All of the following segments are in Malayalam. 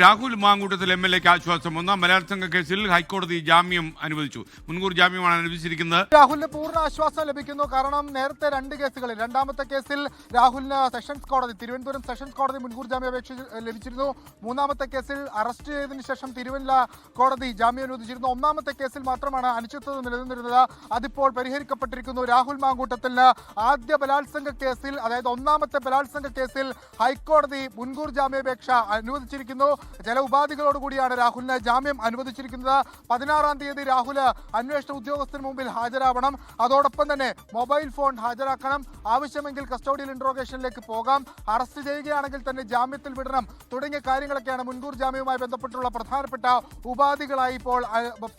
രാഹുൽ മാങ്കൂട്ടത്തിൽ എംഎൽഎക്ക് ആശ്വാസം. ഒന്നാം ബലാത്സംഗ കേസിൽ ഹൈക്കോടതി ജാമ്യം അനുവദിച്ചു. മുൻകൂർ ജാമ്യമാണ് അനുവദിച്ചിരിക്കുന്നത്. രാഹുലിന് പൂർണ്ണ ആശ്വാസം ലഭിക്കുന്നു. കാരണം നേരത്തെ രണ്ട് കേസുകളിൽ, രണ്ടാമത്തെ കേസിൽ രാഹുലിന് സെഷൻസ് കോടതി, തിരുവനന്തപുരം സെഷൻസ് കോടതി മുൻകൂർ ജാമ്യാപേക്ഷ ലഭിച്ചിരുന്നു. മൂന്നാമത്തെ കേസിൽ അറസ്റ്റ് ചെയ്തതിനു ശേഷം തിരുവല്ല കോടതി ജാമ്യം അനുവദിച്ചിരുന്നു. ഒന്നാമത്തെ കേസിൽ മാത്രമാണ് അനിശ്ചിതത്വം നിലനിന്നിരുന്നത്. അതിപ്പോൾ പരിഹരിക്കപ്പെട്ടിരിക്കുന്നു. രാഹുൽ മാങ്കൂട്ടത്തിന് ആദ്യ ബലാത്സംഗ കേസിൽ, അതായത് ഒന്നാമത്തെ ബലാത്സംഗ കേസിൽ ഹൈക്കോടതി മുൻകൂർ ജാമ്യാപേക്ഷ അനുവദിച്ചിരിക്കുന്നു. ചില ഉപാധികളോടുകൂടിയാണ് രാഹുലിന് ജാമ്യം അനുവദിച്ചിരിക്കുന്നത്. 16-ാം തീയതി രാഹുൽ അന്വേഷണ ഉദ്യോഗസ്ഥന് മുമ്പിൽ ഹാജരാവണം. അതോടൊപ്പം തന്നെ മൊബൈൽ ഫോൺ ഹാജരാക്കണം. ആവശ്യമെങ്കിൽ കസ്റ്റഡിയൽ ഇൻട്രോഗേഷനിലേക്ക് പോകാം. അറസ്റ്റ് ചെയ്യുകയാണെങ്കിൽ തന്നെ ജാമ്യത്തിൽ വിടണം. തുടങ്ങിയ കാര്യങ്ങളൊക്കെയാണ് മുൻകൂർ ജാമ്യവുമായി ബന്ധപ്പെട്ടുള്ള പ്രധാനപ്പെട്ട ഉപാധികളായി ഇപ്പോൾ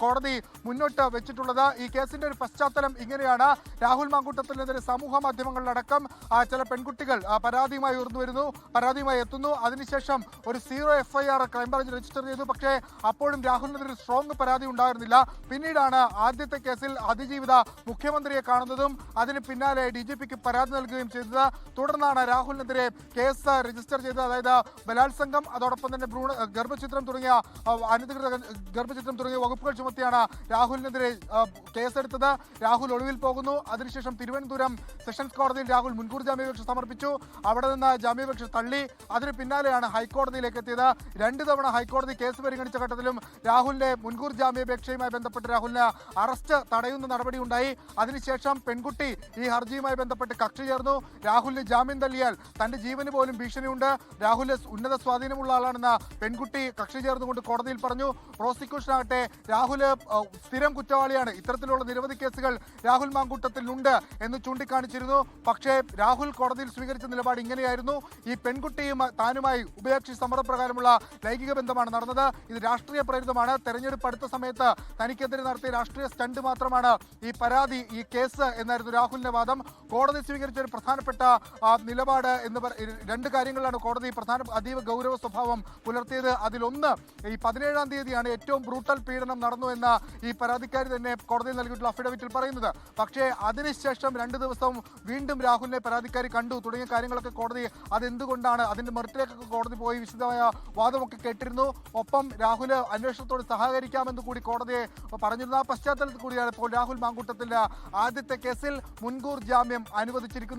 കോടതി മുന്നോട്ട് വെച്ചിട്ടുള്ളത്. ഈ കേസിന്റെ ഒരു പശ്ചാത്തലം ഇങ്ങനെയാണ്. രാഹുൽ മാങ്കൂട്ടത്തിനെതിരെ സമൂഹ മാധ്യമങ്ങളിലടക്കം ചില പെൺകുട്ടികൾ പരാതിയുമായി എത്തുന്നു. അതിനുശേഷം ഒരു 0 FIR ക്രൈംബ്രാഞ്ച് രജിസ്റ്റർ ചെയ്തു. പക്ഷേ അപ്പോഴും രാഹുലിനെതിരെ സ്ട്രോങ് പരാതി ഉണ്ടായിരുന്നില്ല. പിന്നീടാണ് ആദ്യത്തെ കേസിൽ അതിജീവിത മുഖ്യമന്ത്രിയെ കാണുന്നതും അതിന് പിന്നാലെ DGPക്ക് പരാതി നൽകുകയും ചെയ്തത്. തുടർന്നാണ് രാഹുലിനെതിരെ കേസ് രജിസ്റ്റർ ചെയ്തത്. അതായത് ബലാത്സംഗം, അതോടൊപ്പം തന്നെ ഗർഭചിത്രം തുടങ്ങിയ അനധികൃത ഗർഭചിത്രം തുടങ്ങിയ വകുപ്പുകൾ ചുമത്തിയാണ് രാഹുലിനെതിരെ കേസെടുത്തത്. രാഹുൽ ഒളിവിൽ പോകുന്നു. അതിനുശേഷം തിരുവനന്തപുരം സെഷൻസ് കോടതിയിൽ രാഹുൽ മുൻകൂർ ജാമ്യാപേക്ഷ സമർപ്പിച്ചു. അവിടെ നിന്ന് ജാമ്യാപേക്ഷ തള്ളി. അതിന് പിന്നാലെയാണ് ഹൈക്കോടതിയിലേക്ക് എത്തിയത്. 2 തവണ ഹൈക്കോടതി കേസ് പരിഗണിച്ച ഘട്ടത്തിലും രാഹുലിന്റെ മുൻകൂർ ജാമ്യാപേക്ഷയുമായി ബന്ധപ്പെട്ട് രാഹുലിന് അറസ്റ്റ് തടയുന്ന നടപടി ഉണ്ടായി. അതിനുശേഷം പെൺകുട്ടി ഈ ഹർജിയുമായി ബന്ധപ്പെട്ട് കക്ഷി ചേർന്നു. രാഹുലിന് ജാമ്യം തള്ളിയാൽ തന്റെ ജീവന് പോലും ഭീഷണിയുണ്ട്, രാഹുൽ ഉന്നത സ്വാധീനമുള്ള ആളാണെന്ന് പെൺകുട്ടി കക്ഷി ചേർന്നുകൊണ്ട് കോടതിയിൽ പറഞ്ഞു. പ്രോസിക്യൂഷൻ ആകട്ടെ രാഹുൽ സ്ഥിരം കുറ്റവാളിയാണ്, ഇത്തരത്തിലുള്ള നിരവധി കേസുകൾ രാഹുൽ മാങ്കൂട്ടത്തിലുണ്ട് എന്ന് ചൂണ്ടിക്കാണിച്ചിരുന്നു. പക്ഷേ രാഹുൽ കോടതിയിൽ സ്വീകരിച്ച നിലപാട് ഇങ്ങനെയായിരുന്നു. ഈ പെൺകുട്ടിയും താനുമായി ഉഭയകക്ഷി സമ്മതപ്രകാരമുള്ള ലൈംഗിക ബന്ധമാണ് നടന്നത്. ഇത് രാഷ്ട്രീയ പ്രേരിതമാണ്. തെരഞ്ഞെടുപ്പ് അടുത്ത സമയത്ത് തനിക്കെതിരെ നടത്തിയ രാഷ്ട്രീയ സ്റ്റണ്ട് മാത്രമാണ് ഈ കേസ് എന്നായിരുന്നു രാഹുലിന്റെ വാദം. കോടതി സ്വീകരിച്ച ഒരു പ്രധാനപ്പെട്ട നിലപാട് എന്ന് 2 കാര്യങ്ങളിലാണ് കോടതി അതീവ ഗൗരവ സ്വഭാവം പുലർത്തിയത്. അതിലൊന്ന്, ഈ 17-ാം തീയതിയാണ് ഏറ്റവും ബ്രൂട്ടൽ പീഡനം നടന്നു എന്ന ഈ പരാതിക്കാരി തന്നെ കോടതിയിൽ നൽകിയിട്ടുള്ള അഫിഡവിറ്റിൽ പറയുന്നത്. പക്ഷേ അതിനുശേഷം 2 ദിവസവും വീണ്ടും രാഹുലിനെ പരാതിക്കാരി കണ്ടു തുടങ്ങിയ കാര്യങ്ങളൊക്കെ കോടതി അതെന്തുകൊണ്ടാണ് അതിന്റെ മെറിറ്റിലേക്കൊക്കെ കോടതി പോയി വിശദമായ വാദമൊക്കെ കേട്ടിരുന്നു. ഒപ്പം രാഹുൽ അന്വേഷണത്തോട് സഹകരിക്കാമെന്ന് കൂടി കോടതിയെ പറഞ്ഞിരുന്ന ആ പശ്ചാത്തലത്തിൽ കൂടിയാണ് ഇപ്പോൾ രാഹുൽ മാങ്കൂട്ടത്തിന്റെ ആദ്യത്തെ കേസിൽ മുൻകൂർ ജാമ്യം അനുവദിച്ചിരിക്കുന്നത്.